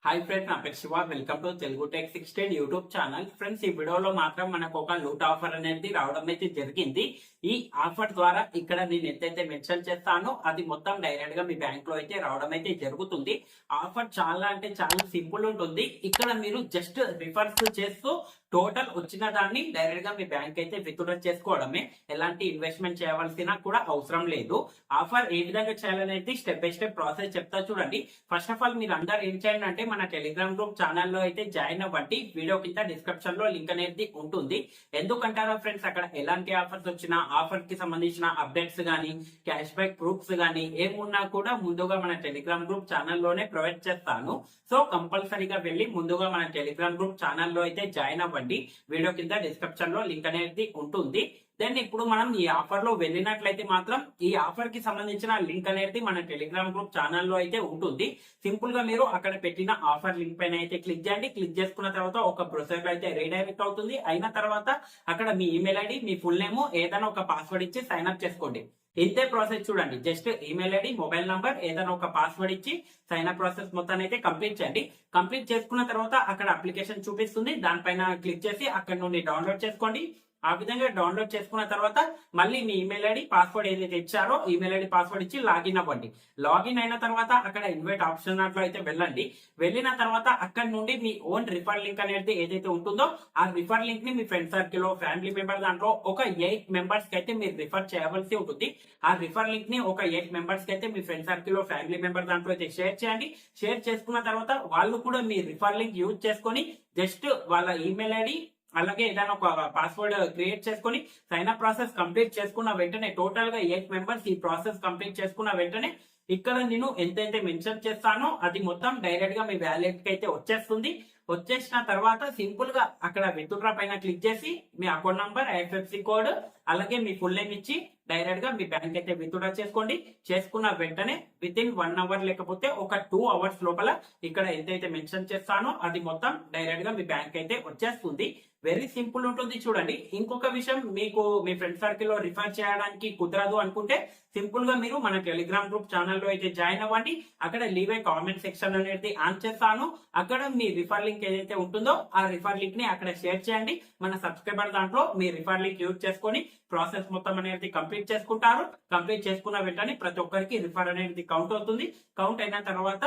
Hi friends, నా పేరు Shiva. Welcome to Telugu tech 16 YouTube channel. Friends, ఈ వీడియోలో మాత్రం మనకు ఒక లూట్ ఆఫర్ అనేది రావడం అయితే జరిగింది. ఈ ఆఫర్ ద్వారా ఇక్కడ నేను ఎంతైతే మెన్షన్ చేస్తానో అది మొత్తం డైరెక్ట్ గా మీ బ్యాంక్ లో అయితే రావడం అయితే జరుగుతుంది. ఆఫర్ చాలా అంటే చాలా సింపుల్ ఉంటుంది. ఇక్కడ మీరు జస్ట్ రిఫర్స్ చేస్తూ టోటల్ వచ్చిన దాన్ని డైరెక్ట్ గా మీ బ్యాంక్ అయితే విత్డ్రా చేసుకోవడమే. ఎలాంటి ఇన్వెస్ట్మెంట్ చేయవలసిన కూడా అవసరం లేదు. ఆఫర్ ఏ విధంగా చేయాలనేది స్టెప్ బై స్టెప్ ప్రాసెస్ చెప్తా చూడండి. ఫస్ట్ ఆఫ్ ఆల్ మీరు అందరు ఏం చేయండి అంటే మన టెలిగ్రామ్ గ్రూప్ ఛానల్లో అయితే జాయిన్ అవ్వండి. వీడియో కింద డిస్క్రిప్షన్ లో లింక్ అనేది ఉంటుంది. ఎందుకంటారా ఫ్రెండ్స్, అక్కడ ఎలాంటి ఆఫర్స్ వచ్చినా ఆఫర్ కి సంబంధించిన అప్డేట్స్ గానీ క్యాష్ బ్యాక్ ప్రూఫ్స్ గానీ ఏమున్నా కూడా ముందుగా మన టెలిగ్రామ్ గ్రూప్ ఛానల్లోనే ప్రొవైడ్ చేస్తాను. సో కంపల్సరీగా వెళ్ళి ముందుగా మన టెలిగ్రామ్ గ్రూప్ ఛానల్లో అయితే జాయిన్ అవ్వండి. వీడియో కింద డిస్క్రిప్షన్ లో లింక్ అనేది ఉంటుంది. దెన్ ఇప్పుడు మనం ఈ ఆఫర్ లో వెళ్ళినట్లయితే మాత్రం ఈ ఆఫర్ కి సంబంధించిన లింక్ అనేది మన టెలిగ్రామ్ గ్రూప్ ఛానల్లో అయితే ఉంటుంది. సింపుల్ గా మీరు అక్కడ పెట్టిన ఆఫర్ లింక్ పైన అయితే క్లిక్ చేయండి. క్లిక్ చేసుకున్న తర్వాత ఒక ప్రొసెస్ అయితే రీడైరెక్ట్ అవుతుంది. అయిన తర్వాత అక్కడ మీ ఈమెయిల్ ఐడి, మీ ఫుల్ నేమ్, ఏదైనా ఒక పాస్వర్డ్ ఇచ్చి సైన్ అప్ చేసుకోండి. ఇంతే ప్రాసెస్. చూడండి, just email ID, mobile number, ఏదైనా ఒక పాస్వర్డ్ ఇచ్చి సైన్ అప్ ప్రాసెస్ మొత్తాన్ని అయితే కంప్లీట్ చేయండి. కంప్లీట్ చేసుకున్న తర్వాత అక్కడ అప్లికేషన్ చూపిస్తుంది. దానిపైన క్లిక్ చేసి అక్కడ నుండి డౌన్లోడ్ చేసుకోండి. ఆ విధంగా డౌన్లోడ్ చేసుకున్న తర్వాత మళ్ళీ మీ ఈమెయిల్ ఐడి, పాస్వర్డ్ ఏదైతే ఇచ్చారో ఈమెయిల్ ఐడి, పాస్వర్డ్ ఇచ్చి లాగిన్ అవ్వండి. లాగిన్ అయిన తర్వాత అక్కడ ఇన్వైట్ ఆప్షన్ దాంట్లో అయితే వెళ్ళండి. వెళ్ళిన తర్వాత అక్కడ నుండి మీ ఓన్ రిఫర్ లింక్ అనేది ఏదైతే ఉంటుందో ఆ రిఫర్ లింక్ ని మీ ఫ్రెండ్ సర్కిల్, ఫ్యామిలీ మెంబర్ దాంట్లో ఒక 8 మెంబర్స్ కి అయితే మీరు రిఫర్ చేయవలసి ఉంటుంది. ఆ రిఫర్ లింక్ ని ఒక 8 మెంబర్స్ కి అయితే మీ ఫ్రెండ్ సర్కిల్, ఫ్యామిలీ మెంబర్ దాంట్లో అయితే షేర్ చేయండి. షేర్ చేసుకున్న తర్వాత వాళ్ళు కూడా మీ రిఫర్ లింక్ యూజ్ చేసుకొని జస్ట్ వాళ్ళ ఈమెయిల్ ఐడి అలాగే ఏదైనా ఒక పాస్వర్డ్ క్రియేట్ చేసుకుని సైన్ అప్ ప్రాసెస్ కంప్లీట్ చేసుకున్న వెంటనే టోటల్ గా 8 మెంబర్స్ ఈ ప్రాసెస్ కంప్లీట్ చేసుకున్న వెంటనే ఇక్కడ నేను ఎంతైతే మెన్షన్ చేస్తానో అది మొత్తం డైరెక్ట్ గా మీ వ్యాలెట్ కి అయితే వచ్చేస్తుంది. వచ్చేసిన తర్వాత సింపుల్ గా అక్కడ విత్డ్రా పైన క్లిక్ చేసి మీ అకౌంట్ నంబర్, ఐఎఫ్ఎస్సి కోడ్ అలాగే మీ ఫుల్ నేమ్ ఇచ్చి డైరెక్ట్ గా మీ బ్యాంక్ అయితే విత్డ్రా చేసుకోండి. చేసుకున్న వెంటనే విత్ ఇన్ 1 అవర్ లేకపోతే ఒక 2 అవర్స్ లోపల ఇక్కడ ఎంతైతే మెన్షన్ చేస్తానో అది మొత్తం డైరెక్ట్ గా మీ బ్యాంక్ అయితే వచ్చేస్తుంది. వెరీ సింపుల్ ఉంటుంది. చూడండి, ఇంకొక విషయం, మీకు మీ ఫ్రెండ్ సర్కిల్ లో రిఫర్ చేయడానికి కుదరదు అనుకుంటే సింపుల్ గా మీరు మన టెలిగ్రామ్ గ్రూప్ ఛానల్లో అయితే జాయిన్ అవ్వండి. అక్కడ లీవ్ ఏ కామెంట్ సెక్షన్ అనేది ఆన్ చేస్తాను. అక్కడ మీ రిఫర్ లింక్ ఏదైతే ఉంటుందో ఆ రిఫర్ లింక్ ని అక్కడ షేర్ చేయండి. మన సబ్స్క్రైబర్ దాంట్లో మీ రిఫర్ లింక్ యూజ్ చేసుకొని ప్రాసెస్ మొత్తం అనేది కంప్లీట్ చేసుకుంటారు. కంప్లీట్ చేసుకున్న వెంటనే ప్రతి ఒక్కరికి రిఫర్ అనేది కౌంట్ అవుతుంది. కౌంట్ అయిన తర్వాత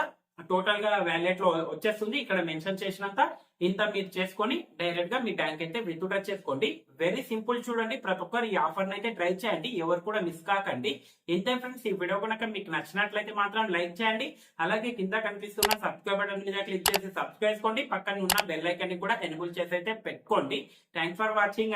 టోటల్ గా వ్యాలెట్ లో వచ్చేస్తుంది. ఇక్కడ మెన్షన్ చేసినంత ఇంత మీరు చేసుకొని డైరెక్ట్ గా మీ బ్యాంక్ అయితే విత్డ్రా చేసుకోండి. Very simple. చూడండి, ప్రతి ఒక్కరు ఈ ఆఫర్ అయితే ట్రై చేయండి. ఎవరు కూడా మిస్ కాకండి. ఇంతే ఫ్రెండ్స్, ఈ వీడియో కనుక మీకు నచ్చినట్లయితే మాత్రం లైక్ చేయండి. అలాగే కింద కనిపిస్తున్న సబ్స్క్రైబ్ బటన్ మీద క్లిక్ చేసి సబ్స్క్రైబ్ చేసుకోండి. పక్కన ఉన్న బెల్ ఐకాన్ ని కూడా ఎనేబుల్ చేసి అయితే పెట్టుకోండి. Thanks for watching.